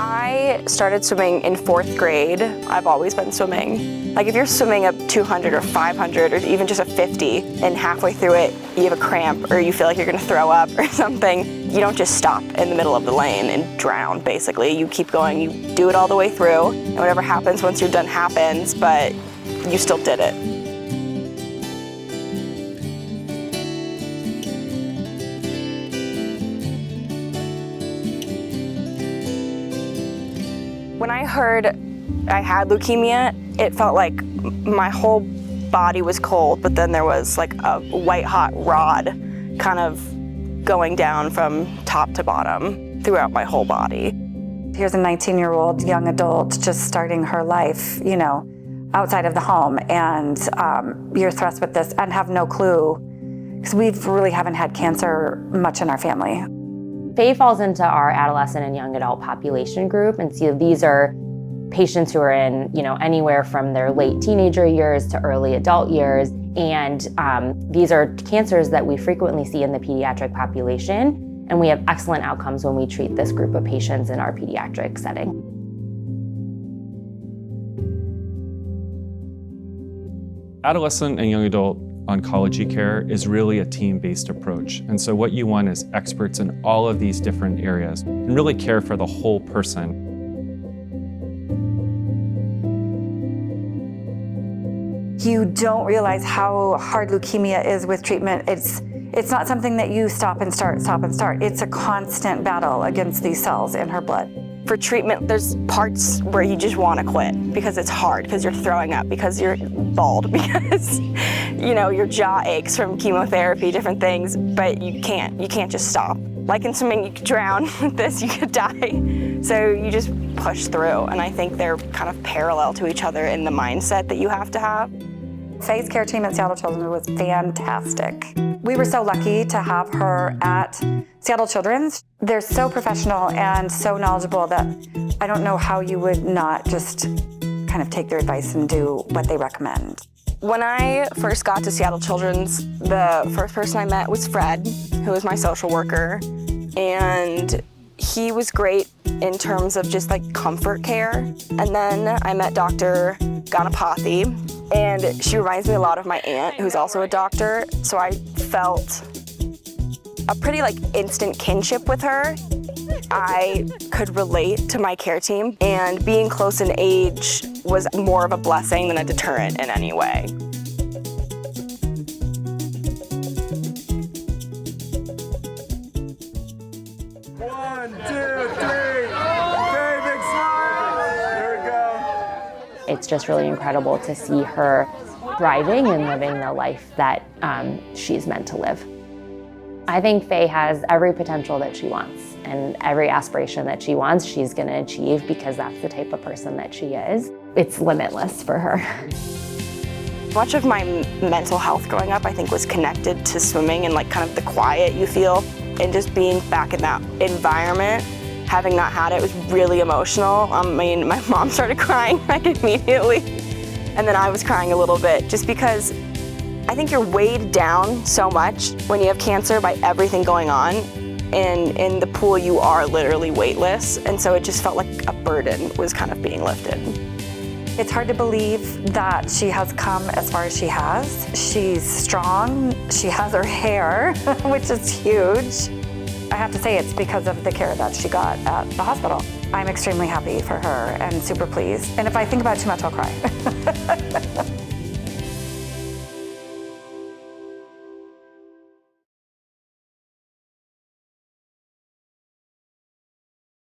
I started swimming in 4th grade. I've always been swimming. Like if you're swimming a 200 or 500 or even just a 50 and halfway through it you have a cramp or you feel like you're gonna throw up or something, you don't just stop in the middle of the lane and drown basically. You keep going, you do it all the way through, and whatever happens once you're done happens, but you still did it. When I heard I had leukemia, it felt like my whole body was cold, but then there was like a white hot rod kind of going down from top to bottom throughout my whole body. Here's a 19-year-old young adult just starting her life, you know, outside of the home, and you're thrust with this and have no clue, because we really haven't had cancer much in our family. Faye falls into our adolescent and young adult population group, and so these are patients who are in, you know, anywhere from their late teenager years to early adult years, and these are cancers that we frequently see in the pediatric population, and we have excellent outcomes when we treat this group of patients in our pediatric setting. Adolescent and young adult oncology care is really a team-based approach. And so what you want is experts in all of these different areas and really care for the whole person. You don't realize how hard leukemia is with treatment. It's not something that you stop and start. It's a constant battle against these cells in her blood. For treatment, there's parts where you just want to quit because it's hard, because you're throwing up, because you're bald, because you know your jaw aches from chemotherapy, different things, but you can't just stop. Like in swimming, you could drown. With this, you could die. So you just push through, and I think they're kind of parallel to each other in the mindset that you have to have. Faye's care team at Seattle Children's was fantastic. We were so lucky to have her at Seattle Children's. They're so professional and so knowledgeable that I don't know how you would not just kind of take their advice and do what they recommend. When I first got to Seattle Children's, the first person I met was Fred, who was my social worker, and he was great in terms of just like comfort care. And then I met Dr. Ganapathy, and she reminds me a lot of my aunt, who's also a doctor, so I felt a pretty like instant kinship with her. I could relate to my care team, and being close in age was more of a blessing than a deterrent in any way. One, two, three. Very big smile. There we go. It's just really incredible to see her thriving and living the life that she's meant to live. I think Faye has every potential that she wants, and every aspiration that she wants, she's going to achieve, because that's the type of person that she is. It's limitless for her. Much of my mental health growing up, I think, was connected to swimming and like kind of the quiet you feel, and just being back in that environment. Having not had it was really emotional. I mean, my mom started crying like immediately, and then I was crying a little bit, just because I think you're weighed down so much when you have cancer by everything going on, and in the pool you are literally weightless, and so it just felt like a burden was kind of being lifted. It's hard to believe that she has come as far as she has. She's strong, she has her hair, which is huge. I have to say it's because of the care that she got at the hospital. I'm extremely happy for her and super pleased. And if I think about it too much, I'll cry.